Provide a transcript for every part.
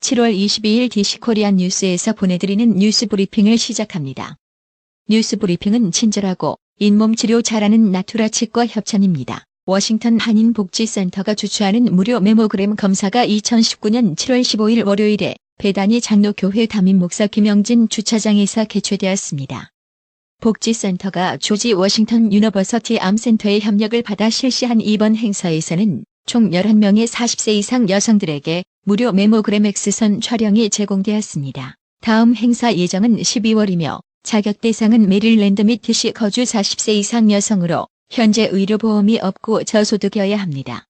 7월 22일 DC코리안 뉴스에서 보내드리는 뉴스 브리핑을 시작합니다. 뉴스 브리핑은 친절하고 잇몸 치료 잘하는 나투라 치과 협찬입니다. 워싱턴 한인복지센터가 주최하는 무료 메모그램 검사가 2019년 7월 15일 월요일에 배단위 장로교회 담임 목사 김영진 주차장에서 개최되었습니다. 복지센터가 조지 워싱턴 유니버시티 암센터의 협력을 받아 실시한 이번 행사에서는 총 11명의 40세 이상 여성들에게 무료 메모그램 X선 촬영이 제공되었습니다. 다음 행사 예정은 12월이며 자격 대상은 메릴랜드 및 DC 거주 40세 이상 여성으로 현재 의료보험이 없고 저소득이어야 합니다.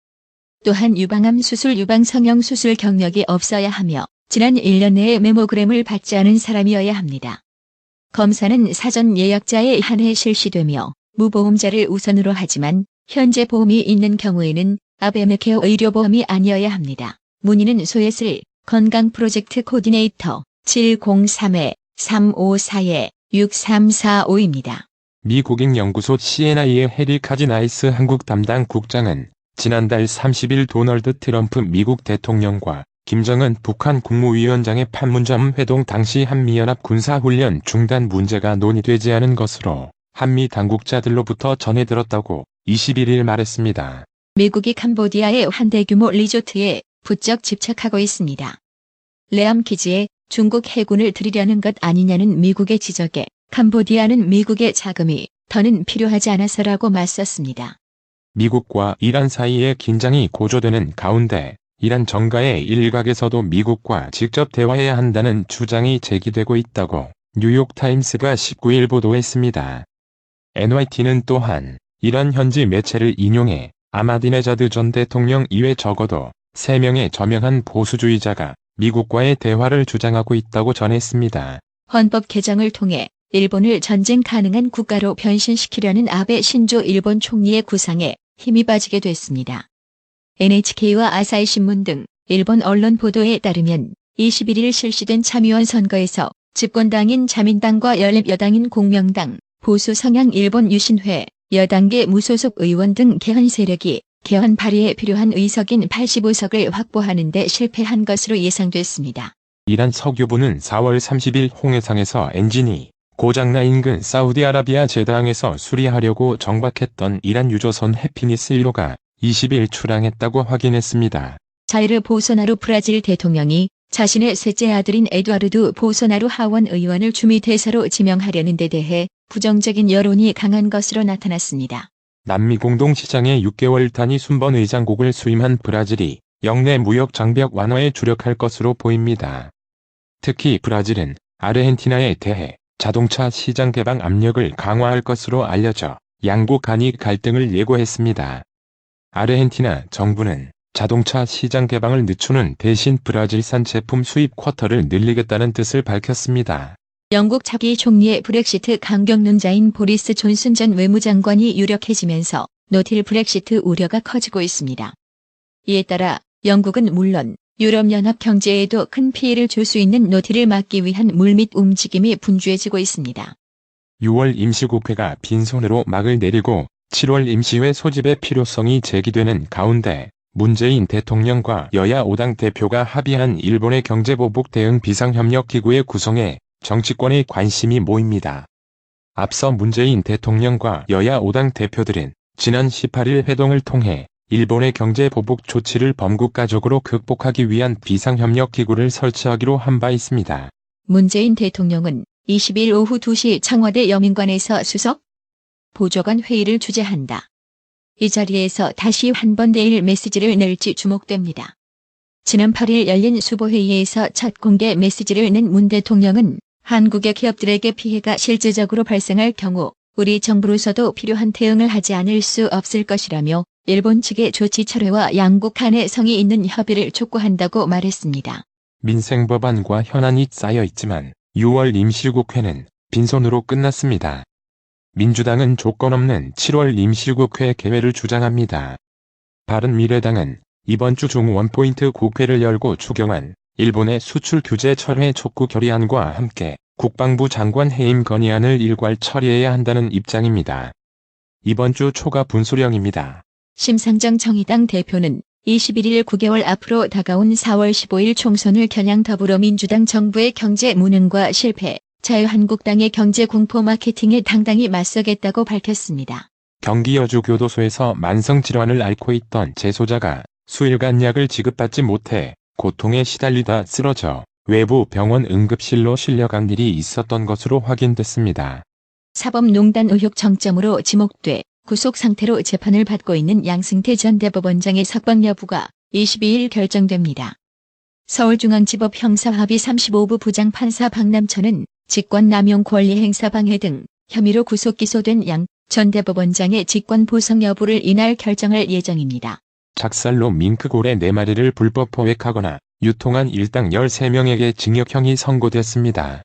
또한 유방암 수술 유방 성형 수술 경력이 없어야 하며 지난 1년 내에 메모그램을 받지 않은 사람이어야 합니다. 검사는 사전 예약자에 한해 실시되며 무보험자를 우선으로 하지만 현재 보험이 있는 경우에는 아베메케어 의료보험이 아니어야 합니다. 문의는 소예슬 건강 프로젝트 코디네이터 703-354-6345입니다. 미 국익연구소 CNI의 해리 카지나이스 한국 담당 국장은 지난달 30일 도널드 트럼프 미국 대통령과 김정은 북한 국무위원장의 판문점 회동 당시 한미연합 군사훈련 중단 문제가 논의되지 않은 것으로 한미 당국자들로부터 전해 들었다고 21일 말했습니다. 미국이 캄보디아의 한 대규모 리조트에 부쩍 집착하고 있습니다. 레암 기지에 중국 해군을 들이려는 것 아니냐는 미국의 지적에 캄보디아는 미국의 자금이 더는 필요하지 않아서라고 맞섰습니다. 미국과 이란 사이의 긴장이 고조되는 가운데 이란 정가의 일각에서도 미국과 직접 대화해야 한다는 주장이 제기되고 있다고 뉴욕타임스가 19일 보도했습니다. NYT는 또한 이란 현지 매체를 인용해 아마디네자드 전 대통령 이외 적어도 3명의 저명한 보수주의자가 미국과의 대화를 주장하고 있다고 전했습니다. 헌법 개정을 통해 일본을 전쟁 가능한 국가로 변신시키려는 아베 신조 일본 총리의 구상에 힘이 빠지게 됐습니다. NHK와 아사히신문 등 일본 언론 보도에 따르면 21일 실시된 참의원 선거에서 집권당인 자민당과 연립여당인 공명당, 보수 성향 일본 유신회, 여당계 무소속 의원 등 개헌 세력이 개헌 발의에 필요한 의석인 85석을 확보하는 데 실패한 것으로 예상됐습니다. 이란 석유부는 4월 30일 홍해상에서 엔진이 고장나 인근 사우디아라비아 제다항에서 수리하려고 정박했던 이란 유조선 해피니스 1호가 20일 출항했다고 확인했습니다. 자이르 보소나루 브라질 대통령이 자신의 셋째 아들인 에두아르두 보소나루 하원 의원을 주미 대사로 지명하려는 데 대해 부정적인 여론이 강한 것으로 나타났습니다. 남미 공동시장의 6개월 단위 순번 의장국을 수임한 브라질이 역내 무역 장벽 완화에 주력할 것으로 보입니다. 특히 브라질은 아르헨티나에 대해 자동차 시장 개방 압력을 강화할 것으로 알려져 양국 간이 갈등을 예고했습니다. 아르헨티나 정부는 자동차 시장 개방을 늦추는 대신 브라질산 제품 수입 쿼터를 늘리겠다는 뜻을 밝혔습니다. 영국 차기 총리의 브렉시트 강경론자인 보리스 존슨 전 외무장관이 유력해지면서 노딜 브렉시트 우려가 커지고 있습니다. 이에 따라 영국은 물론 유럽연합 경제에도 큰 피해를 줄 수 있는 노딜을 막기 위한 물밑 움직임이 분주해지고 있습니다. 6월 임시국회가 빈손으로 막을 내리고 7월 임시회 소집의 필요성이 제기되는 가운데 문재인 대통령과 여야 5당 대표가 합의한 일본의 경제보복 대응 비상협력기구의 구성에 정치권의 관심이 모입니다. 앞서 문재인 대통령과 여야 5당 대표들은 지난 18일 회동을 통해 일본의 경제보복 조치를 범국가적으로 극복하기 위한 비상협력기구를 설치하기로 한 바 있습니다. 문재인 대통령은 20일 오후 2시 청와대 여민관에서 수석 보좌관 회의를 주재한다. 이 자리에서 다시 한 번 대일 메시지를 낼지 주목됩니다. 지난 8일 열린 수보회의에서 첫 공개 메시지를 낸 문 대통령은 한국의 기업들에게 피해가 실질적으로 발생할 경우 우리 정부로서도 필요한 대응을 하지 않을 수 없을 것이라며 일본 측의 조치 철회와 양국 간의 성의 있는 협의를 촉구한다고 말했습니다. 민생법안과 현안이 쌓여 있지만 6월 임시국회는 빈손으로 끝났습니다. 민주당은 조건 없는 7월 임시국회 개회를 주장합니다. 바른미래당은 이번 주 중 원포인트 국회를 열고 추경안 일본의 수출 규제 철회 촉구 결의안과 함께 국방부 장관 해임 건의안을 일괄 처리해야 한다는 입장입니다. 이번 주 초가 분수령입니다. 심상정 정의당 대표는 21일 9개월 앞으로 다가온 4월 15일 총선을 겨냥 더불어민주당 정부의 경제 무능과 실패, 자유한국당의 경제 공포 마케팅에 당당히 맞서겠다고 밝혔습니다. 경기 여주교도소에서 만성질환을 앓고 있던 재소자가 수일간 약을 지급받지 못해 고통에 시달리다 쓰러져 외부 병원 응급실로 실려간 일이 있었던 것으로 확인됐습니다. 사법농단 의혹 정점으로 지목돼 구속 상태로 재판을 받고 있는 양승태 전 대법원장의 석방 여부가 22일 결정됩니다. 서울중앙지법 형사합의 35부 부장판사 박남천은 직권남용 권리행사 방해 등 혐의로 구속 기소된 양 전 대법원장의 직권 보상 여부를 이날 결정할 예정입니다. 작살로 밍크고래 4마리를 불법 포획하거나 유통한 일당 13명에게 징역형이 선고됐습니다.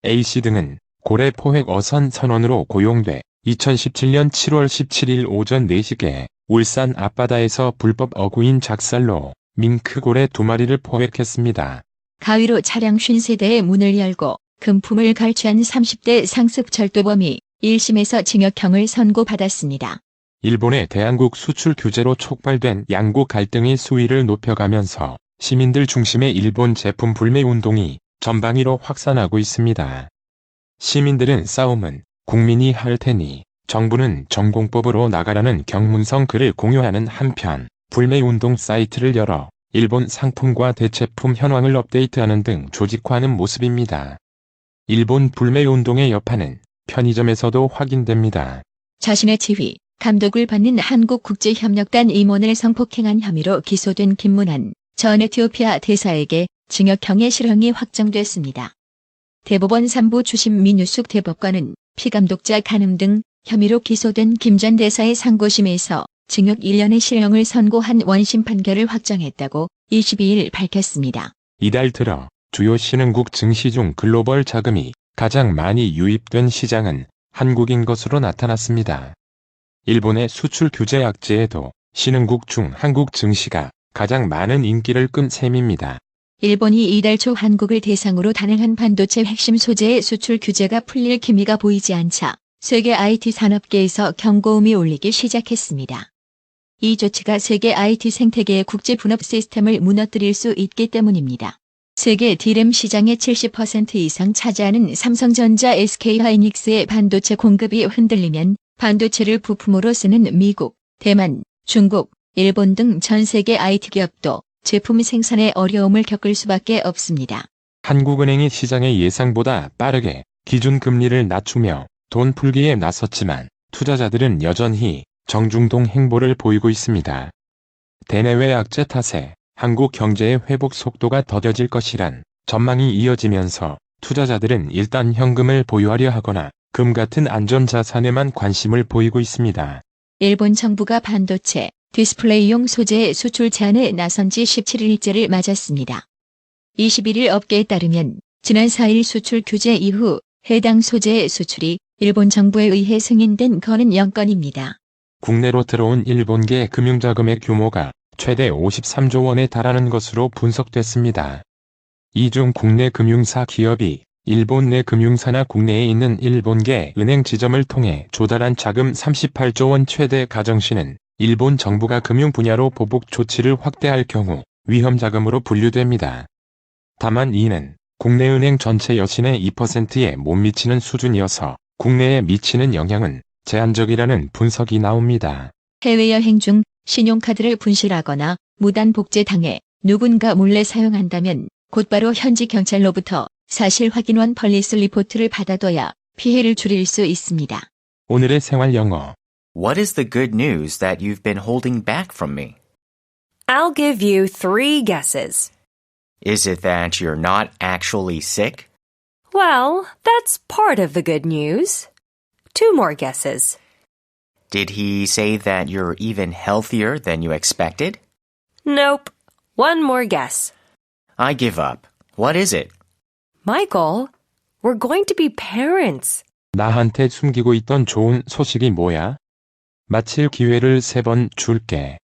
A씨 등은 고래 포획 어선 선원으로 고용돼 2017년 7월 17일 오전 4시께 울산 앞바다에서 불법 어구인 작살로 밍크고래 2마리를 포획했습니다. 가위로 차량 50대의 문을 열고 금품을 갈취한 30대 상습 절도범이 1심에서 징역형을 선고받았습니다. 일본의 대한국 수출 규제로 촉발된 양국 갈등이 수위를 높여가면서 시민들 중심의 일본 제품 불매 운동이 전방위로 확산하고 있습니다. 시민들은 싸움은 국민이 할 테니 정부는 전공법으로 나가라는 경문성 글을 공유하는 한편 불매운동 사이트를 열어 일본 상품과 대체품 현황을 업데이트하는 등 조직화하는 모습입니다. 일본 불매운동의 여파는 편의점에서도 확인됩니다. 자신의 지휘, 감독을 받는 한국국제협력단 임원을 성폭행한 혐의로 기소된 김문환 전 에티오피아 대사에게 징역형의 실형이 확정됐습니다. 대법원 3부 주심 민유숙 대법관은 피감독자 간음 등 혐의로 기소된 김 전 대사의 상고심에서 징역 1년의 실형을 선고한 원심 판결을 확정했다고 22일 밝혔습니다. 이달 들어 주요 신흥국 증시 중 글로벌 자금이 가장 많이 유입된 시장은 한국인 것으로 나타났습니다. 일본의 수출 규제 악재에도 신흥국 중 한국 증시가 가장 많은 인기를 끈 셈입니다. 일본이 이달 초 한국을 대상으로 단행한 반도체 핵심 소재의 수출 규제가 풀릴 기미가 보이지 않자 세계 IT 산업계에서 경고음이 울리기 시작했습니다. 이 조치가 세계 IT 생태계의 국제 분업 시스템을 무너뜨릴 수 있기 때문입니다. 세계 D램 시장의 70% 이상 차지하는 삼성전자 SK하이닉스의 반도체 공급이 흔들리면 반도체를 부품으로 쓰는 미국, 대만, 중국, 일본 등 전 세계 IT 기업도 제품 생산에 어려움을 겪을 수밖에 없습니다. 한국은행이 시장의 예상보다 빠르게 기준금리를 낮추며 돈 풀기에 나섰지만 투자자들은 여전히 정중동 행보를 보이고 있습니다. 대내외 악재 탓에 한국 경제의 회복 속도가 더뎌질 것이란 전망이 이어지면서 투자자들은 일단 현금을 보유하려 하거나 금 같은 안전자산에만 관심을 보이고 있습니다. 일본 정부가 반도체, 디스플레이용 소재의 수출 제한에 나선 지 17일째를 맞았습니다. 21일 업계에 따르면 지난 4일 수출 규제 이후 해당 소재의 수출이 일본 정부에 의해 승인된 건은 0건입니다. 국내로 들어온 일본계 금융자금의 규모가 최대 53조 원에 달하는 것으로 분석됐습니다. 이 중 국내 금융사 기업이 일본 내 금융사나 국내에 있는 일본계 은행 지점을 통해 조달한 자금 38조 원 최대 가정시는 일본 정부가 금융 분야로 보복 조치를 확대할 경우 위험자금으로 분류됩니다. 다만 이는 국내 은행 전체 여신의 2%에 못 미치는 수준이어서 국내에 미치는 영향은 제한적이라는 분석이 나옵니다. 해외여행 중 신용카드를 분실하거나 무단 복제당해 누군가 몰래 사용한다면 곧바로 현지 경찰로부터 사실 확인원 펄리스 리포트를 받아둬야 피해를 줄일 수 있습니다. 오늘의 생활 영어. What is the good news that you've been holding back from me? I'll give you 3 guesses. Is it that you're not actually sick? Well, that's part of the good news. 2 more guesses. Did he say that you're even healthier than you expected? Nope. 1 more guess. I give up. What is it? Michael, we're going to be parents. 나한테 숨기고 있던 좋은 소식이 뭐야? 마칠 기회를 3번 줄게.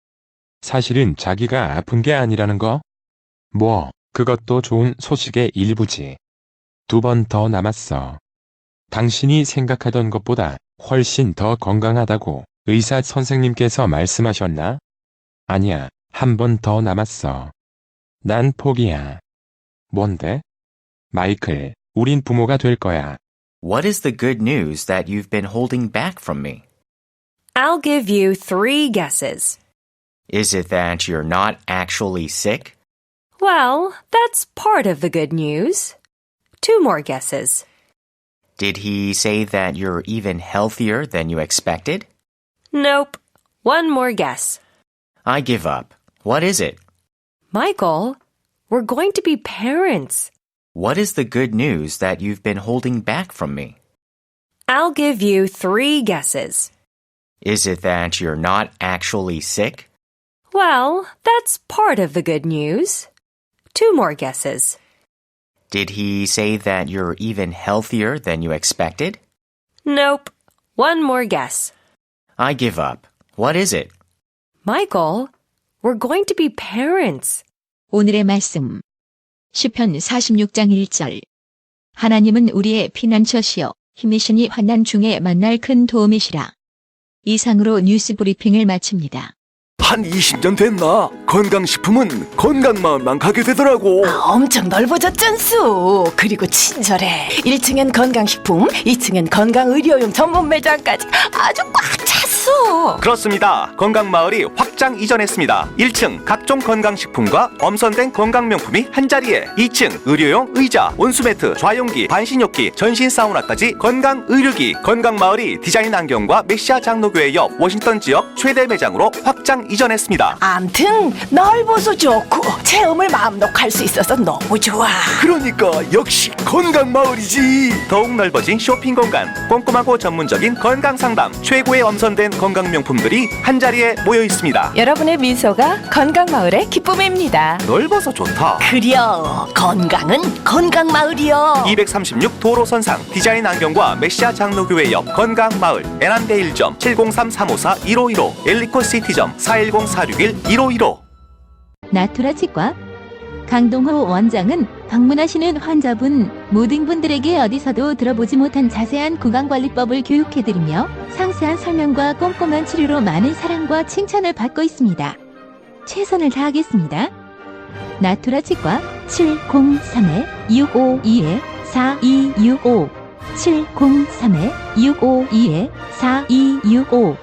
사실은 자기가 아픈 게 아니라는 거? 뭐, 그것도 좋은 소식의 일부지. 2번 더 남았어. 당신이 생각하던 것보다 훨씬 더 건강하다고 의사 선생님께서 말씀하셨나? 아니야, 한 번 더 남았어. 난 포기야. 뭔데? 마이클, 우린 부모가 될 거야. What is the good news that you've been holding back from me? I'll give you 3 guesses. Is it that you're not actually sick? Well, that's part of the good news. 2 more guesses. Did he say that you're even healthier than you expected? Nope. 1 more guess. I give up. What is it? Michael, we're going to be parents. What is the good news that you've been holding back from me? I'll give you 3 guesses. Is it that you're not actually sick? Well, that's part of the good news. 2 more guesses. Did he say that you're even healthier than you expected? Nope. 1 more guess. I give up. What is it? Michael, we're going to be parents. 오늘의 말씀. 시편 46장 1절. 하나님은 우리의 피난처시여 힘이시니 환난 중에 만날 큰 도움이시라. 이상으로 뉴스 브리핑을 마칩니다. 한 20년 됐나? 건강식품은 건강마을만 가게 되더라고. 엄청 넓어졌잖수. 그리고 친절해. 1층엔 건강식품, 2층엔 건강의료용 전문 매장까지 아주 꽉 찼어. 그렇습니다. 건강마을이 확장 이전했습니다. 1층 각종 건강식품과 엄선된 건강명품이 한자리에, 2층 의료용 의자, 온수매트, 좌용기, 반신욕기, 전신 사우나까지 건강의료기. 건강마을이 디자인 안경과 메시아 장로교회 옆 워싱턴 지역 최대 매장으로 확장 이전했습니다. 암튼 넓어서 좋고 체험을 마음 놓고 할 수 있어서 너무 좋아. 그러니까 역시 건강마을이지. 더욱 넓어진 쇼핑 공간, 꼼꼼하고 전문적인 건강상담, 최고의 엄선된 건강명품들이 한자리에 모여 있습니다. 여러분의 미소가 건강마을의 기쁨입니다. 넓어서 좋다. 그려 건강은 건강마을이여. 236 도로선상 디자인 안경과 메시아 장로교회 옆 건강마을 애난데 1점 703-354-1515 엘리코시티점 410-461-1515. 나투라 치과 강동호 원장은 방문하시는 환자분 모든 분들에게 어디서도 들어보지 못한 자세한 구강관리법을 교육해드리며 상세한 설명과 꼼꼼한 치료로 많은 사랑과 칭찬을 받고 있습니다. 최선을 다하겠습니다. 나투라 치과 703-652-4265 703-652-4265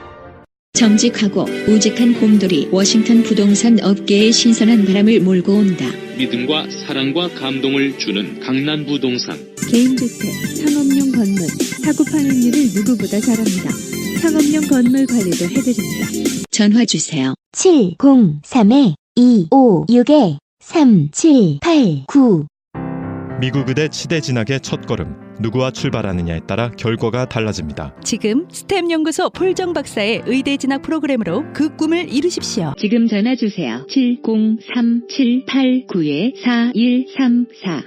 정직하고 우직한 곰돌이 워싱턴 부동산 업계에 신선한 바람을 몰고 온다. 믿음과 사랑과 감동을 주는 강남부동산. 개인주택, 상업용 건물, 사고 파행률을 누구보다 잘합니다. 상업용 건물 관리도 해드립니다. 전화 주세요. 703-256-3789 미국 의대 치대 진학의 첫걸음, 누구와 출발하느냐에 따라 결과가 달라집니다. 지금 스템 연구소 폴정 박사의 의대 진학 프로그램으로 그 꿈을 이루십시오. 지금 전화 주세요. 703-789-4134